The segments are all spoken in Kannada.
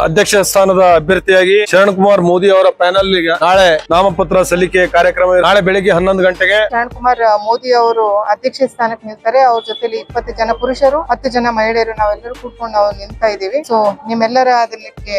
ಅಧ್ಯಕ್ಷ ಸ್ಥಾನದ ಅಭ್ಯರ್ಥಿಯಾಗಿ ಶರಣ್ ಕುಮಾರ್ ಮೋದಿ ಅವರ ಪ್ಯಾನಲ್ ಗೆ ನಾಳೆ ನಾಮಪತ್ರ ಸಲ್ಲಿಕೆ ಕಾರ್ಯಕ್ರಮ ನಾಳೆ ಬೆಳಿಗ್ಗೆ 11 ಗಂಟೆಗೆ ಶರಣ್ ಕುಮಾರ್ ಮೋದಿ ಅವರು ಅಧ್ಯಕ್ಷ ಸ್ಥಾನಕ್ಕೆ ನಿಲ್ತಾರೆ. ಅವ್ರ ಜೊತೆಲಿ 20 ಜನ ಪುರುಷರು 10 ಜನ ಮಹಿಳೆಯರು ನಾವೆಲ್ಲರೂ ಕೂತ್ಕೊಂಡು ನಾವು ನಿಲ್ತಾ ಇದೀವಿ. ಸೊ ನಿಮ್ಮೆಲ್ಲರ ಅದಕ್ಕೆ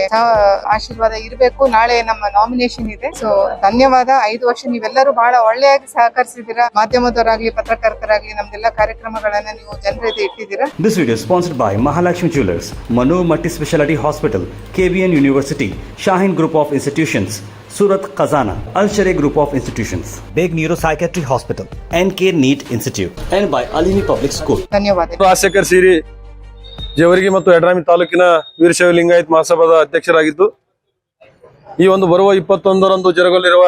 ಆಶೀರ್ವಾದ ಇರಬೇಕು. ನಾಳೆ ನಮ್ಮ ನಾಮಿನೇಷನ್ ಇದೆ. ಸೊ ಧನ್ಯವಾದ. 5 ವರ್ಷ ನೀವೆಲ್ಲರೂ ಬಹಳ ಒಳ್ಳೆಯಾಗಿ ಸಹಕರಿಸಿದ್ದೀರಾ. ಮಾಧ್ಯಮದವರಾಗ್ಲಿ ಪತ್ರಕರ್ತರಾಗ್ಲಿ ನಮ್ದೆಲ್ಲ ಕಾರ್ಯಕ್ರಮಗಳನ್ನ ನೀವು ಜನರ ಎದುರು ಇಟ್ಟಿದ್ದೀರಾ. This video is sponsored by Mahalakshmi Jewelers, Manu Multi Speciality Hospital, KBN University, Shaheen Group of Institutions, Surat Khazana, Al Sharia Group of Institutions, Beg Neuropsychiatry Hospital, NK NEET Institute, and by Alini Public School. ಧನ್ಯವಾದ. ರಾಜಶೇಖರ್ ಸಿರಿ ಜೇವರ್ಗಿ ಮತ್ತು ಯಡ್ರಾಮಿ ತಾಲೂಕಿನ ವೀರಶೈವ ಲಿಂಗಾಯತ್ ಮಹಾಸಭಾದ ಅಧ್ಯಕ್ಷರಾಗಿದ್ದು ಈ ಒಂದು ಬರುವ 21ರಂದು ಜರುಗಲಿರುವ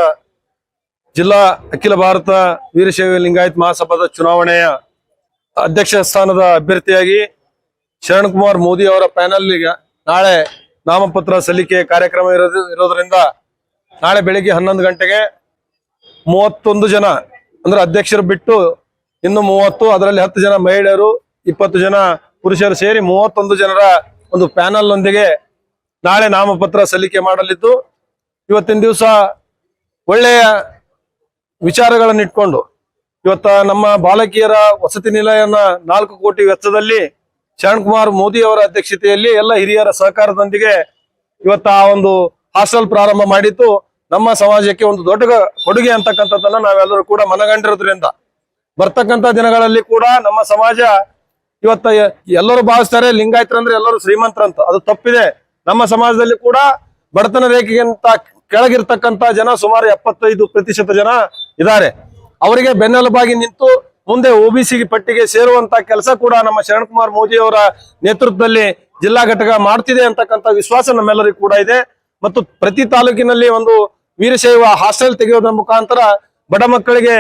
ಜಿಲ್ಲಾ ಅಖಿಲ ಭಾರತ ವೀರಶೈವ ಲಿಂಗಾಯತ್ ಮಹಾಸಭಾದ ಚುನಾವಣೆಯ ಅಧ್ಯಕ್ಷ ಸ್ಥಾನದ ಅಭ್ಯರ್ಥಿಯಾಗಿ ಶರಣ್ ಕುಮಾರ್ ಮೋದಿ ಅವರ ಪ್ಯಾನಲ್ ಗೆ ನಾಳೆ ನಾಮಪತ್ರ ಸಲ್ಲಿಕೆ ಕಾರ್ಯಕ್ರಮ ಇರೋದ್ರಿಂದ ನಾಳೆ ಬೆಳಿಗ್ಗೆ 11 ಗಂಟೆಗೆ 31 ಜನ ಅಂದ್ರೆ ಅಧ್ಯಕ್ಷರು ಬಿಟ್ಟು ಇನ್ನು 30, ಅದರಲ್ಲಿ 10 ಜನ ಮಹಿಳೆಯರು 20 ಜನ ಪುರುಷರು ಸೇರಿ 31 ಜನರ ಒಂದು ಪ್ಯಾನಲ್ ನೊಂದಿಗೆ ನಾಳೆ ನಾಮಪತ್ರ ಸಲ್ಲಿಕೆ ಮಾಡಲಿದ್ದು, ಇವತ್ತಿನ ದಿವಸ ಒಳ್ಳೆಯ ವಿಚಾರಗಳನ್ನು ಇಟ್ಕೊಂಡು ಇವತ್ತ ನಮ್ಮ ಬಾಲಕಿಯರ ವಸತಿ ನಿಲಯನ 4 ಕೋಟಿ ವೆಚ್ಚದಲ್ಲಿ ಶರಣ್ ಕುಮಾರ್ ಮೋದಿ ಅವರ ಅಧ್ಯಕ್ಷತೆಯಲ್ಲಿ ಎಲ್ಲ ಹಿರಿಯರ ಸಹಕಾರದೊಂದಿಗೆ ಇವತ್ತ ಆ ಒಂದು ಹಾಸ್ಟೆಲ್ ಪ್ರಾರಂಭ ಮಾಡಿದ್ದು ನಮ್ಮ ಸಮಾಜಕ್ಕೆ ಒಂದು ದೊಡ್ಡ ಕೊಡುಗೆ ಅಂತಕ್ಕಂಥದ್ದನ್ನ ನಾವೆಲ್ಲರೂ ಕೂಡ ಮನಗಂಡಿರೋದ್ರಿಂದ ಬರ್ತಕ್ಕಂಥ ದಿನಗಳಲ್ಲಿ ಕೂಡ ನಮ್ಮ ಸಮಾಜ ಇವತ್ತ ಎಲ್ಲರೂ ಭಾವಿಸ್ತಾರೆ ಲಿಂಗಾಯತರಂದ್ರೆ ಎಲ್ಲರೂ ಶ್ರೀಮಂತರಂತ. ಅದು ತಪ್ಪಿದೆ. ನಮ್ಮ ಸಮಾಜದಲ್ಲಿ ಕೂಡ ಬಡತನ ರೇಖೆಗಿಂತ ಕೆಳಗಿರ್ತಕ್ಕಂಥ ಜನ ಸುಮಾರು 75% ಜನ ಇದ್ದಾರೆ. ಅವರಿಗೆ ಬೆನ್ನೆಲುಬಾಗಿ ನಿಂತು ಮುಂದೆ OBC ಪಟ್ಟಿಗೆ ಸೇರುವಂತ ಕೆಲಸ ಕೂಡ ನಮ್ಮ ಶರಣ್ ಕುಮಾರ್ ಮೋದಿ ಅವರ ನೇತೃತ್ವದಲ್ಲಿ ಜಿಲ್ಲಾ ಘಟಕ ಮಾಡ್ತಿದೆ ಅಂತಕ್ಕಂಥ ವಿಶ್ವಾಸ ನಮ್ಮೆಲ್ಲರಿಗೂ ಕೂಡ ಇದೆ. ಮತ್ತು ಪ್ರತಿ ತಾಲೂಕಿನಲ್ಲಿ ಒಂದು ವೀರಶೈವ ಹಾಸ್ಟೆಲ್ ತೆಗೆಯೋದ್ರ ಮುಖಾಂತರ ಬಡ ಮಕ್ಕಳಿಗೆ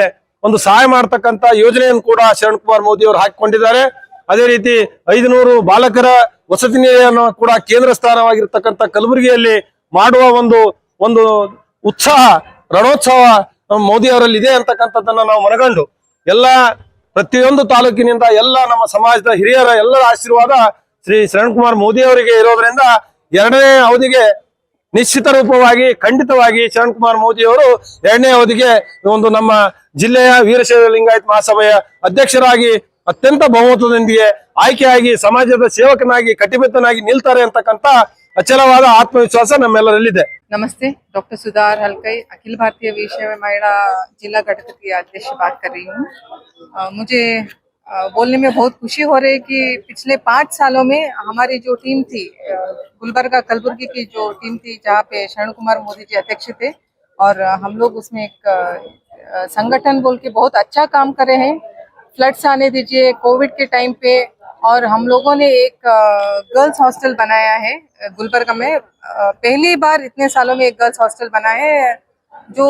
ಒಂದು ಸಹಾಯ ಮಾಡ್ತಕ್ಕಂಥ ಯೋಜನೆಯನ್ನು ಕೂಡ ಶರಣ್ ಕುಮಾರ್ ಮೋದಿ ಅವರು ಹಾಕಿಕೊಂಡಿದ್ದಾರೆ. ಅದೇ ರೀತಿ 500 ಬಾಲಕರ ವಸತಿ ನಿಲಯವನ್ನು ಕೂಡ ಕೇಂದ್ರ ಸ್ಥಾನವಾಗಿರ್ತಕ್ಕಂಥ ಕಲಬುರಗಿಯಲ್ಲಿ ಮಾಡುವ ಒಂದು ಉತ್ಸಾಹ ರಣೋತ್ಸವ ಮೋದಿ ಅವರಲ್ಲಿ ಇದೆ ಅಂತಕ್ಕಂಥದ್ದನ್ನ ನಾವು ಮನಗಂಡು ಎಲ್ಲ ಪ್ರತಿಯೊಂದು ತಾಲೂಕಿನಿಂದ ಎಲ್ಲ ನಮ್ಮ ಸಮಾಜದ ಹಿರಿಯರ ಎಲ್ಲರ ಆಶೀರ್ವಾದ ಶ್ರೀ ಶರಣ್ ಕುಮಾರ್ ಮೋದಿ ಅವರಿಗೆ ಇರೋದ್ರಿಂದ 2ನೇ ಅವಧಿಗೆ ನಿಶ್ಚಿತ ರೂಪವಾಗಿ ಖಂಡಿತವಾಗಿ ಶರಣ್ ಕುಮಾರ್ ಮೋದಿ ಅವರು 2ನೇ ಅವಧಿಗೆ ಒಂದು ನಮ್ಮ ಜಿಲ್ಲೆಯ ವೀರಶೈವ ಲಿಂಗಾಯತ್ ಮಹಾಸಭೆಯ ಅಧ್ಯಕ್ಷರಾಗಿ ಅತ್ಯಂತ ಬಹುಮತದೊಂದಿಗೆ ಆಯ್ಕೆಯಾಗಿ ಸಮಾಜದ ಸೇವಕನಾಗಿ ಕಟಿಬದ್ಧನಾಗಿ ನಿಲ್ತಾರೆ ಅಂತಕ್ಕಂಥ ಅಚಲವಾದ ಆತ್ಮವಿಶ್ವಾಸ ನಮ್ಮೆಲ್ಲರಲ್ಲಿದೆ. नमस्ते, डॉक्टर सुधार हल्कई अखिल भारतीय विषय महिला जिला घटक की अध्यक्ष बात कर रही हूँ. मुझे बोलने में बहुत खुशी हो रही है कि पिछले 5 सालों में हमारी जो टीम थी गुलबर्गा कलबुर्गी की जो टीम थी जहाँ पे शरण कुमार मोदी जी अध्यक्ष थे और हम लोग उसमें एक संगठन बोल के बहुत अच्छा काम करे हैं. फ्लड्स आने दीजिए, कोविड के टाइम पे, और हम लोगों ने एक गर्ल्स हॉस्टल बनाया है गुलबर्गा में. पहली बार इतने सालों में एक गर्ल्स हॉस्टल बना है. जो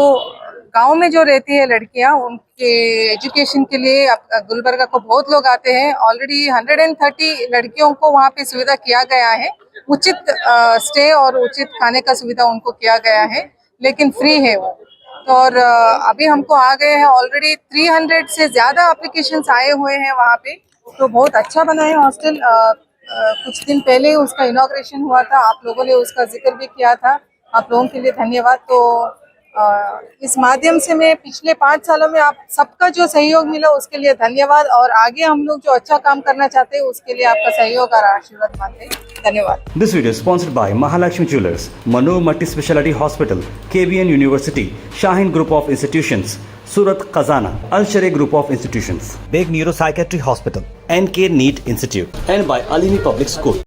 गांव में जो रहती है लड़कियां, उनके एजुकेशन के लिए गुलबर्गा को बहुत लोग आते हैं. ऑलरेडी 130 लड़कियों को वहाँ पे सुविधा किया गया है. उचित स्टे और उचित खाने का सुविधा उनको किया गया है, लेकिन फ्री है वो. और अभी हमको आ गए हैं ऑलरेडी 300 से ज्यादा एप्लीकेशंस आए हुए हैं वहाँ पे. तो बहुत अच्छा बना है हॉस्टल. कुछ दिन पहले उसका इनॉग्रेशन हुआ था, आप लोगों ने उसका जिक्र भी किया था. आप लोगों के लिए धन्यवाद. तो इस माध्यम से मैं पिछले 5 सालों में आप सबका जो सहयोग मिला उसके लिए धन्यवाद, और आगे हम लोग जो अच्छा काम करना चाहते हैं उसके लिए आपका सहयोग और आशीर्वाद मांगते हैं. धन्यवाद. This video is sponsored by Mahalakshmi Jewelers, Manu Multi Speciality Hospital, KBN University, Shaheen Group of Institutions, Surat Khazana, Al Sharia Group of Institutions, Beg Neuropsychiatry Hospital, NK NEET Institute, and by Alini Public School.